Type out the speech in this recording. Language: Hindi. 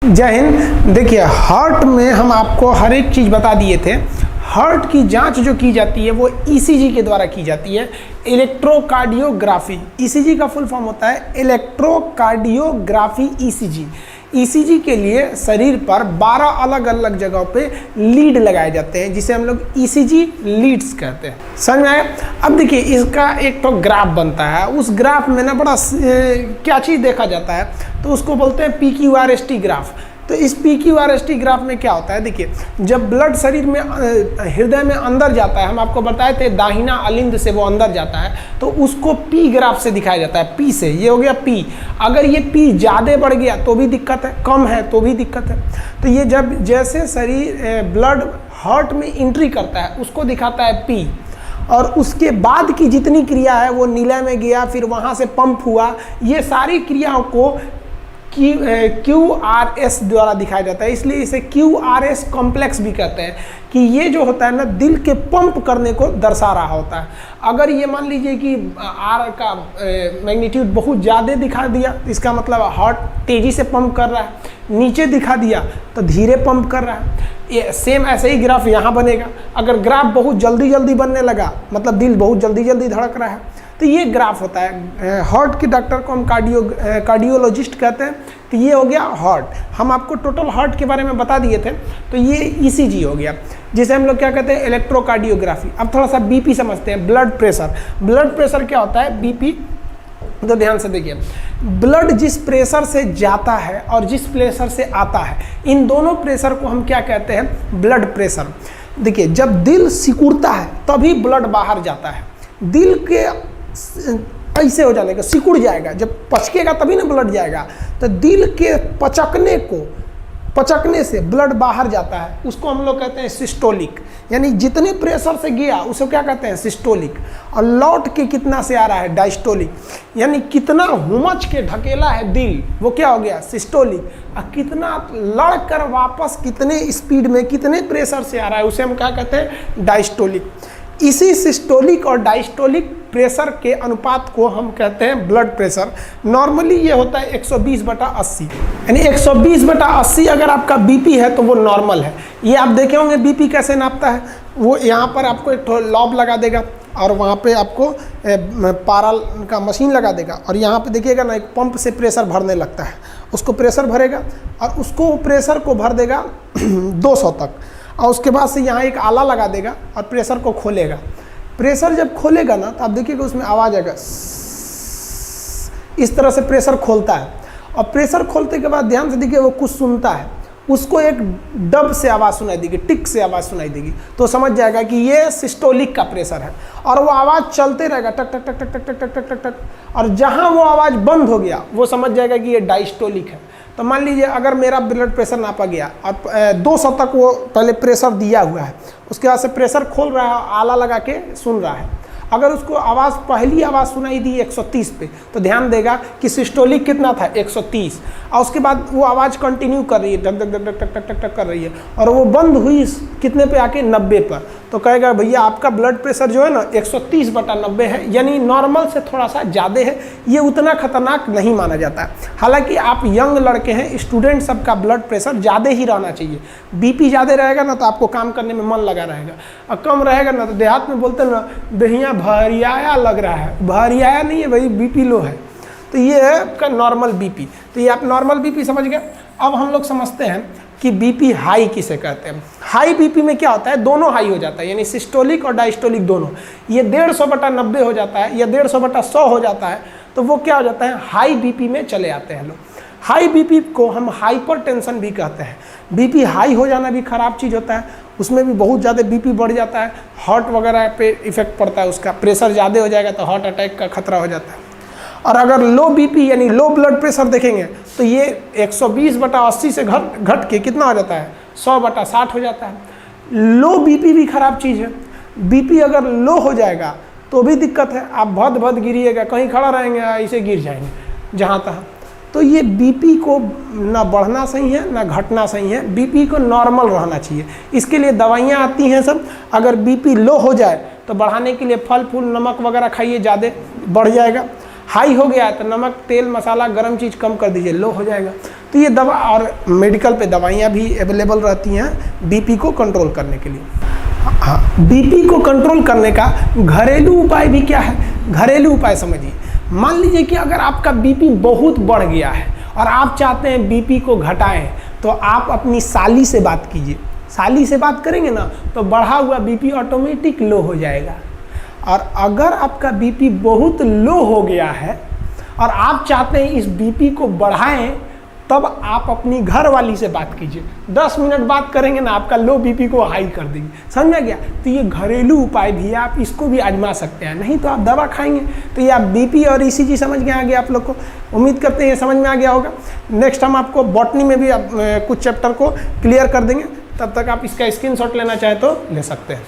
जय हिंद। देखिए, हार्ट में हम आपको हर एक चीज़ बता दिए थे। हार्ट की जांच जो की जाती है वो ईसीजी के द्वारा की जाती है, इलेक्ट्रोकार्डियोग्राफी। ईसीजी का फुल फॉर्म होता है इलेक्ट्रोकार्डियोग्राफी ईसीजी। ईसीजी के लिए शरीर पर 12 अलग अलग जगहों पे लीड लगाए जाते हैं, जिसे हम लोग ईसीजी लीड्स कहते हैं। समझ में आया? अब देखिए, इसका एक तो ग्राफ बनता है। उस ग्राफ में ना बड़ा क्या चीज़ देखा जाता है, तो उसको बोलते हैं PQRST ग्राफ। तो इस PQRST ग्राफ में क्या होता है, देखिए, जब ब्लड शरीर में हृदय में अंदर जाता है, हम आपको बताए थे दाहिना अलिंद से वो अंदर जाता है, तो उसको P ग्राफ से दिखाया जाता है, P से। ये हो गया P। अगर ये P ज़्यादा बढ़ गया तो भी दिक्कत है, कम है तो भी दिक्कत है। तो ये जब जैसे शरीर ब्लड हार्ट में एंट्री करता है उसको दिखाता है P, और उसके बाद की जितनी क्रिया है वो नीले में गया, फिर वहाँ से पंप हुआ, ये सारी क्रियाओं को QRS द्वारा दिखाया जाता है। इसलिए इसे QRS कॉम्प्लेक्स भी कहते हैं कि ये जो होता है ना, दिल के पंप करने को दर्शा रहा होता है। अगर ये मान लीजिए कि R का मैग्नीट्यूड बहुत ज़्यादा दिखा दिया, इसका मतलब हार्ट तेज़ी से पंप कर रहा है। नीचे दिखा दिया तो धीरे पंप कर रहा है। ये सेम ऐसे ही ग्राफ यहाँ बनेगा। अगर ग्राफ बहुत जल्दी जल्दी बनने लगा, मतलब दिल बहुत जल्दी जल्दी धड़क रहा है, तो ये ग्राफ होता है। हार्ट के डॉक्टर को हम कार्डियोलॉजिस्ट कहते हैं। तो ये हो गया हार्ट। हम आपको टोटल हार्ट के बारे में बता दिए थे। तो ये ईसीजी हो गया, जिसे हम लोग क्या कहते हैं, इलेक्ट्रोकार्डियोग्राफी। अब थोड़ा सा बीपी समझते हैं, ब्लड प्रेशर। ब्लड प्रेशर क्या होता है, बीपी। तो ध्यान से देखिए, ब्लड जिस प्रेशर से जाता है और जिस प्रेशर से आता है, इन दोनों प्रेशर को हम क्या कहते हैं, ब्लड प्रेशर। देखिए, जब दिल सिकुड़ता है तभी ब्लड बाहर जाता है। दिल के ऐसे हो जाने का सिकुड़ जाएगा, जब पचकेगा तभी ना ब्लड जाएगा। तो दिल के पचकने से ब्लड बाहर जाता है, उसको हम लोग कहते हैं सिस्टोलिक। यानी जितने प्रेशर से गया उसे क्या कहते हैं, सिस्टोलिक। और लौट के कितना से आ रहा है, डायस्टोलिक। यानी कितना हुमच के ढकेला है दिल, वो क्या हो गया, सिस्टोलिक। और कितना लड़ कर वापस कितने स्पीड में कितने प्रेशर से आ रहा है, उसे हम क्या कहते हैं, डायस्टोलिक। इसी सिस्टोलिक और डायस्टोलिक प्रेशर के अनुपात को हम कहते हैं ब्लड प्रेशर। नॉर्मली ये होता है 120/80। यानी 120/80 अगर आपका बीपी है तो वो नॉर्मल है। ये आप देखे होंगे बीपी कैसे नापता है। वो यहाँ पर आपको एक लॉब लगा देगा और वहाँ पे आपको पारल का मशीन लगा देगा, और यहाँ पे देखिएगा ना, एक पंप से प्रेशर भरने लगता है। उसको प्रेशर भरेगा और उसको प्रेशर को भर देगा 200 तक, और उसके बाद से यहाँ एक आला लगा देगा और प्रेशर को खोलेगा। प्रेशर जब खोलेगा ना, तो आप देखिएगा उसमें आवाज़ आएगा, इस तरह से प्रेशर खोलता है। और प्रेशर खोलते के बाद ध्यान से देखिए, वो कुछ सुनता है, उसको एक डब से आवाज़ सुनाई देगी, टिक से आवाज़ सुनाई देगी, तो समझ जाएगा कि ये सिस्टोलिक का प्रेशर है। और वो आवाज़ चलते रहेगा, टक टक टक टक टक टक टक टक टक, और जहाँ वो आवाज़ बंद हो गया वो समझ जाएगा कि ये डायस्टोलिक है। तो मान लीजिए अगर मेरा ब्लड प्रेशर नापा गया और 200 तक वो पहले प्रेशर दिया हुआ है, उसके बाद से प्रेशर खोल रहा है, आला लगा के सुन रहा है। अगर उसको आवाज़, पहली आवाज़ सुनाई दी 130 पे, तो ध्यान देगा कि सिस्टोलिक कितना था, 130। और उसके बाद वो आवाज़ कंटिन्यू कर रही है, टक टक टक टक टक टक टक कर रही है, और वो बंद हुई कितने पे आके, 90 पर। तो कहेगा भैया आपका ब्लड प्रेशर जो है ना 130/90 है, यानी नॉर्मल से थोड़ा सा ज़्यादा है। ये उतना खतरनाक नहीं माना जाता है। हालांकि आप यंग लड़के हैं, स्टूडेंट, सबका ब्लड प्रेशर ज़्यादा ही रहना चाहिए। बीपी ज़्यादा रहेगा ना तो आपको काम करने में मन लगा रहेगा, और कम रहेगा ना तो देहात में बोलते हैं ना, दहिया भरियाया लग रहा है। भरियाया नहीं है भाई, बीपी लो है। तो ये है आपका नॉर्मल बीपी। तो ये आप नॉर्मल बीपी समझ गए। अब हम लोग समझते हैं कि बीपी हाई किसे कहते हैं। हाई बीपी में क्या होता है, दोनों हाई हो जाता है, यानी सिस्टोलिक और डायस्टोलिक दोनों। ये 150/90 हो जाता है या 150/100 हो जाता है, तो वो क्या हो जाता है, हाई बीपी में चले आते हैं लोग। हाई बीपी को हम हाइपरटेंशन भी कहते हैं। बीपी हाई हो जाना भी खराब चीज़ होता है, उसमें भी बहुत ज़्यादा बीपी बढ़ जाता है, हार्ट वगैरह पे इफेक्ट पड़ता है उसका। प्रेशर ज़्यादा हो जाएगा तो हार्ट अटैक का खतरा हो जाता है। और अगर लो बीपी यानी लो ब्लड प्रेशर देखेंगे तो ये 120/80 से घट के कितना हो जाता है, 100/60 हो जाता है। लो बीपी भी खराब चीज़ है। बीपी अगर लो हो जाएगा तो भी दिक्कत है, आप भद गिरिएगा, कहीं खड़ा रहेंगे ऐसे गिर जाएंगे जहाँ तहाँ। तो ये बीपी को ना बढ़ना सही है ना घटना सही है, बीपी को नॉर्मल रहना चाहिए। इसके लिए दवाइयाँ आती हैं सब। अगर बीपी लो हो जाए तो बढ़ाने के लिए फल फूल नमक वगैरह खाइए, ज़्यादा बढ़ जाएगा। हाई हो गया है तो नमक तेल मसाला गर्म चीज़ कम कर दीजिए, लो हो जाएगा। तो तो ये दवा और मेडिकल पे दवाइयाँ भी अवेलेबल रहती हैं बीपी को कंट्रोल करने के लिए। हाँ, बीपी को कंट्रोल करने का घरेलू उपाय भी क्या है? घरेलू उपाय समझिए। मान लीजिए कि अगर आपका बीपी बहुत बढ़ गया है और आप चाहते हैं बीपी को घटाएं, तो आप अपनी साली से बात कीजिए। साली से बात करेंगे ना तो बढ़ा हुआ बीपी ऑटोमेटिक लो हो जाएगा। और अगर आपका बीपी बहुत लो हो गया है और आप चाहते हैं इस बीपी को बढ़ाएं, तब आप अपनी घर वाली से बात कीजिए। 10 मिनट बात करेंगे ना, आपका लो बीपी को हाई कर देंगे। समझा गया? तो ये घरेलू उपाय भी है, आप इसको भी आजमा सकते हैं। नहीं तो आप दवा खाएंगे। तो ये आप बीपी और ईसीजी समझ में आ गया आप लोग को। उम्मीद करते हैं ये समझ में आ गया होगा। नेक्स्ट हम आपको बॉटनी में भी कुछ चैप्टर को क्लियर कर देंगे। तब तक आप इसका स्क्रीनशॉट लेना चाहें तो ले सकते हैं।